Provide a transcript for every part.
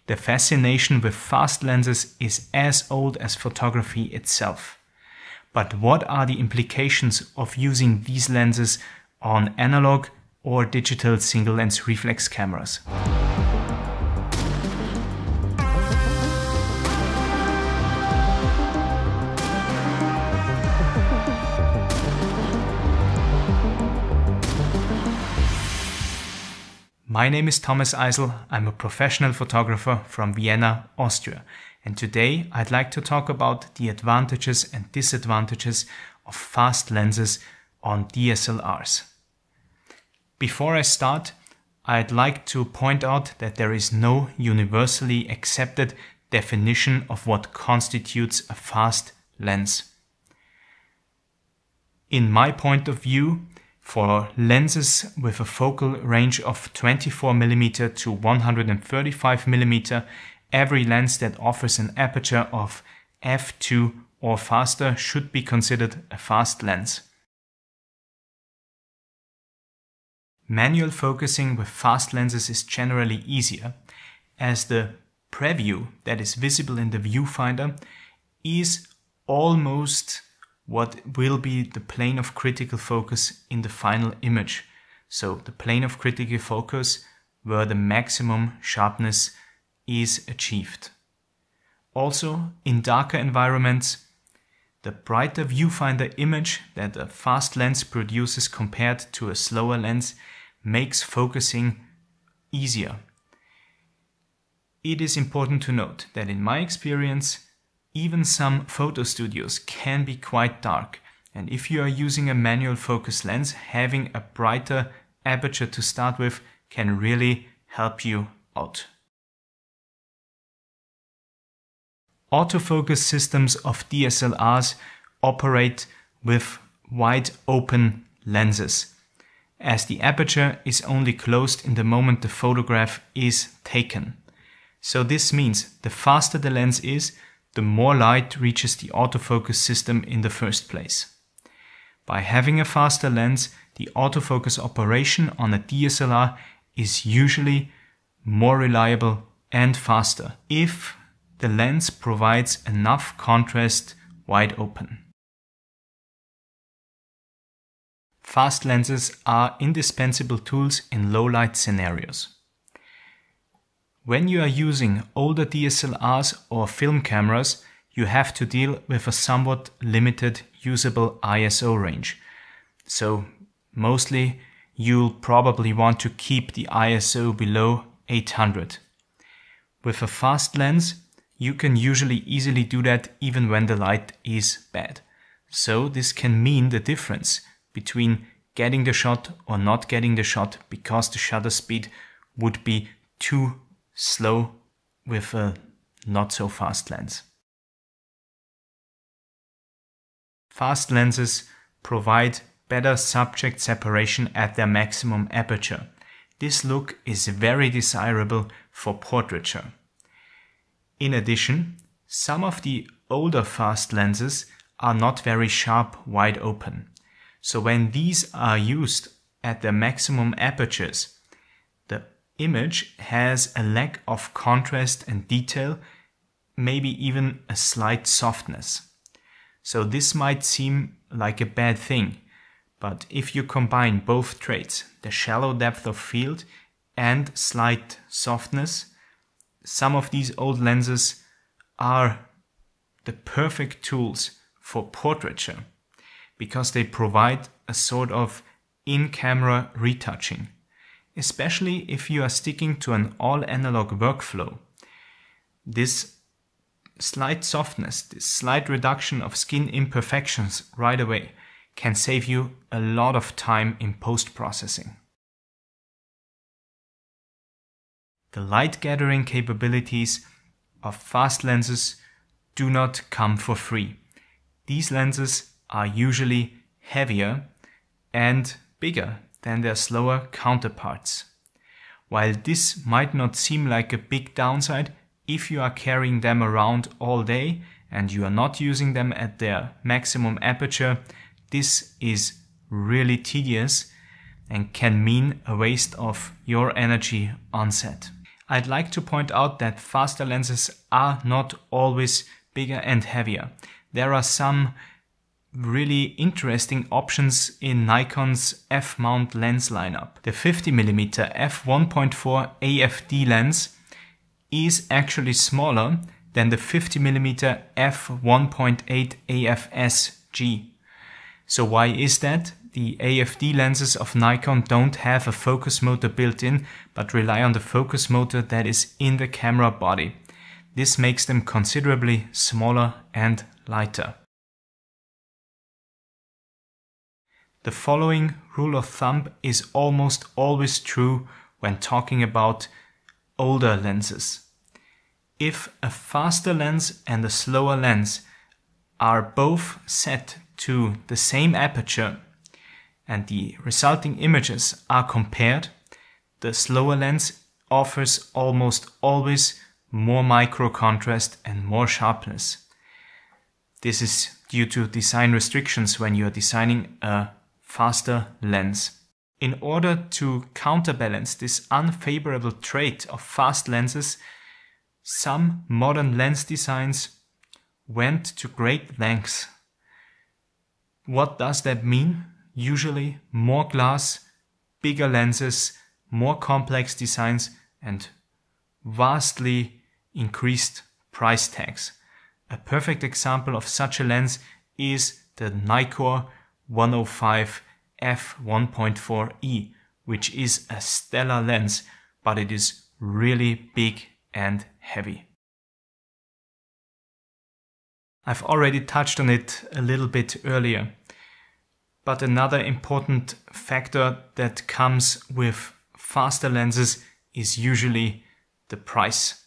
The fascination with fast lenses is as old as photography itself. But what are the implications of using these lenses on analog or digital single lens reflex cameras? My name is Thomas Eisel. I'm a professional photographer from Vienna, Austria. And today I'd like to talk about the advantages and disadvantages of fast lenses on DSLRs. Before I start, I'd like to point out that there is no universally accepted definition of what constitutes a fast lens. In my point of view, for lenses with a focal range of 24mm to 135mm, every lens that offers an aperture of f2 or faster should be considered a fast lens. Manual focusing with fast lenses is generally easier, as the preview that is visible in the viewfinder is almost what will be the plane of critical focus in the final image. So the plane of critical focus where the maximum sharpness is achieved. Also, in darker environments, the brighter viewfinder image that a fast lens produces compared to a slower lens makes focusing easier. It is important to note that in my experience, even some photo studios can be quite dark, and if you are using a manual focus lens, having a brighter aperture to start with can really help you out. Autofocus systems of DSLRs operate with wide open lenses, as the aperture is only closed in the moment the photograph is taken. So this means the faster the lens is, the more light reaches the autofocus system in the first place. By having a faster lens, the autofocus operation on a DSLR is usually more reliable and faster if the lens provides enough contrast wide open. Fast lenses are indispensable tools in low light scenarios. When you are using older DSLRs or film cameras, you have to deal with a somewhat limited usable ISO range. So mostly you'll probably want to keep the ISO below 800. With a fast lens, you can usually easily do that even when the light is bad. So this can mean the difference between getting the shot or not getting the shot because the shutter speed would be too slow with a not so fast lens. Fast lenses provide better subject separation at their maximum aperture. This look is very desirable for portraiture. In addition, some of the older fast lenses are not very sharp wide open. So when these are used at their maximum apertures, the image has a lack of contrast and detail, maybe even a slight softness. So this might seem like a bad thing, but if you combine both traits, the shallow depth of field and slight softness, some of these old lenses are the perfect tools for portraiture because they provide a sort of in-camera retouching. Especially if you are sticking to an all-analog workflow. This slight softness, this slight reduction of skin imperfections right away can save you a lot of time in post-processing. The light gathering capabilities of fast lenses do not come for free. These lenses are usually heavier and bigger than their slower counterparts. While this might not seem like a big downside if you are carrying them around all day and you are not using them at their maximum aperture, this is really tedious and can mean a waste of your energy on set. I'd like to point out that faster lenses are not always bigger and heavier. There are some really interesting options in Nikon's f-mount lens lineup. The 50mm f1.4 AFD lens is actually smaller than the 50mm f1.8 AFS-G. So why is that? The AFD lenses of Nikon don't have a focus motor built in, but rely on the focus motor that is in the camera body. This makes them considerably smaller and lighter. The following rule of thumb is almost always true when talking about older lenses. If a faster lens and a slower lens are both set to the same aperture and the resulting images are compared, the slower lens offers almost always more micro contrast and more sharpness. This is due to design restrictions when you are designing a faster lens. In order to counterbalance this unfavorable trait of fast lenses, some modern lens designs went to great lengths. What does that mean? Usually more glass, bigger lenses, more complex designs, and vastly increased price tags. A perfect example of such a lens is the Nikkor 105 f1.4e, which is a stellar lens, but it is really big and heavy. I've already touched on it a little bit earlier, but another important factor that comes with faster lenses is usually the price.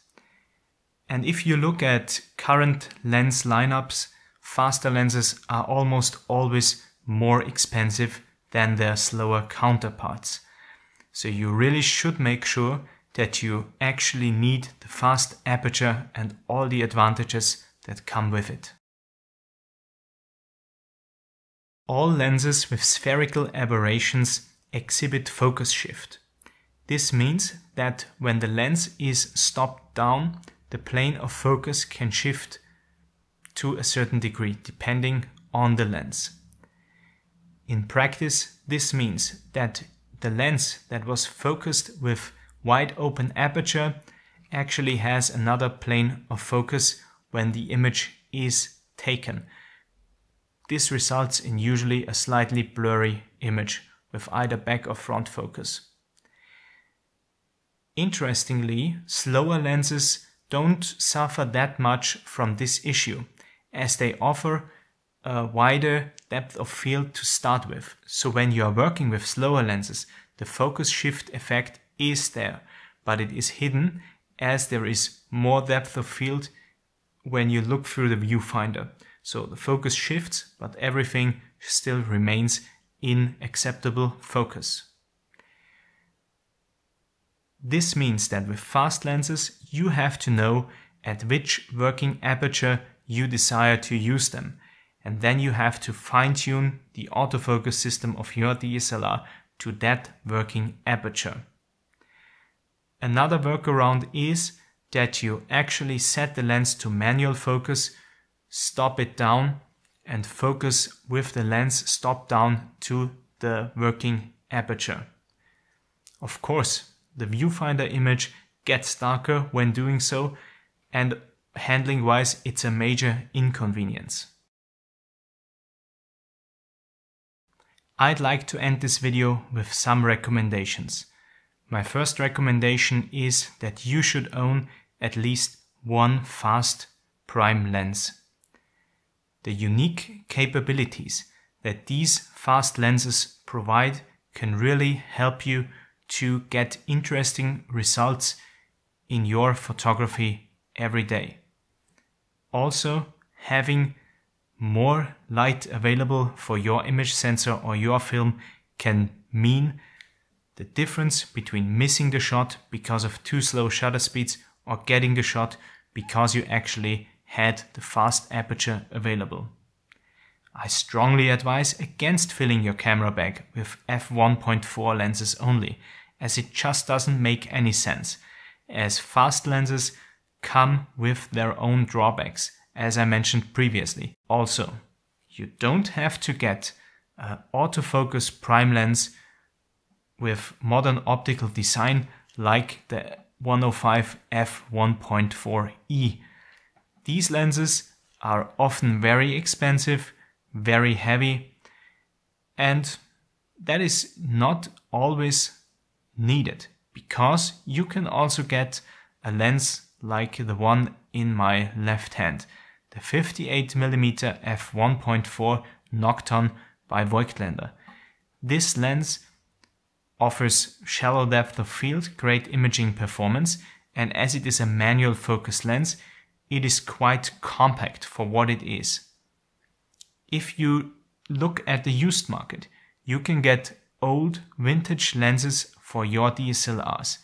And if you look at current lens lineups, faster lenses are almost always more expensive than their slower counterparts. So you really should make sure that you actually need the fast aperture and all the advantages that come with it. All lenses with spherical aberrations exhibit focus shift. This means that when the lens is stopped down, the plane of focus can shift to a certain degree depending on the lens. In practice, this means that the lens that was focused with wide open aperture actually has another plane of focus when the image is taken. This results in usually a slightly blurry image with either back or front focus. Interestingly, slower lenses don't suffer that much from this issue, as they offer a wider depth of field to start with. So when you are working with slower lenses, the focus shift effect is there, but it is hidden as there is more depth of field when you look through the viewfinder. So the focus shifts, but everything still remains in acceptable focus. This means that with fast lenses, you have to know at which working aperture you desire to use them. And then you have to fine-tune the autofocus system of your DSLR to that working aperture. Another workaround is that you actually set the lens to manual focus, stop it down, and focus with the lens stopped down to the working aperture. Of course, the viewfinder image gets darker when doing so, and handling-wise, it's a major inconvenience. I'd like to end this video with some recommendations. My first recommendation is that you should own at least one fast prime lens. The unique capabilities that these fast lenses provide can really help you to get interesting results in your photography every day. Also, having more light available for your image sensor or your film can mean the difference between missing the shot because of too slow shutter speeds or getting the shot because you actually had the fast aperture available. I strongly advise against filling your camera bag with f1.4 lenses only, as it just doesn't make any sense. as fast lenses come with their own drawbacks, as I mentioned previously. Also, you don't have to get an autofocus prime lens with modern optical design like the 105 f1.4e. These lenses are often very expensive, very heavy, and that is not always needed, because you can also get a lens like the one in my left hand, the 58mm f1.4 Nocton by Voigtlander. This lens offers shallow depth of field, great imaging performance, and as it is a manual focus lens, it is quite compact for what it is. If you look at the used market, you can get old vintage lenses for your DSLRs.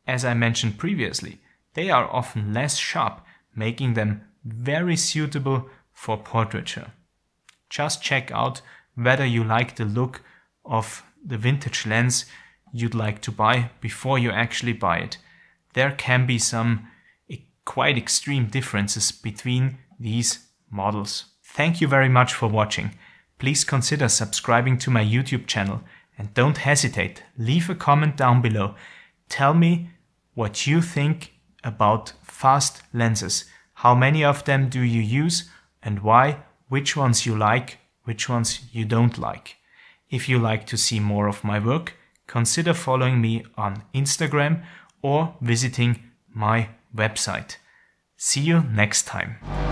As I mentioned previously, they are often less sharp, making them very suitable for portraiture. Just check out whether you like the look of the vintage lens you'd like to buy before you actually buy it. There can be some quite extreme differences between these models. Thank you very much for watching. Please consider subscribing to my YouTube channel and don't hesitate, leave a comment down below. Tell me what you think about fast lenses. How many of them do you use and why? Which ones you like, which ones you don't like. If you like to see more of my work, consider following me on Instagram or visiting my website. See you next time.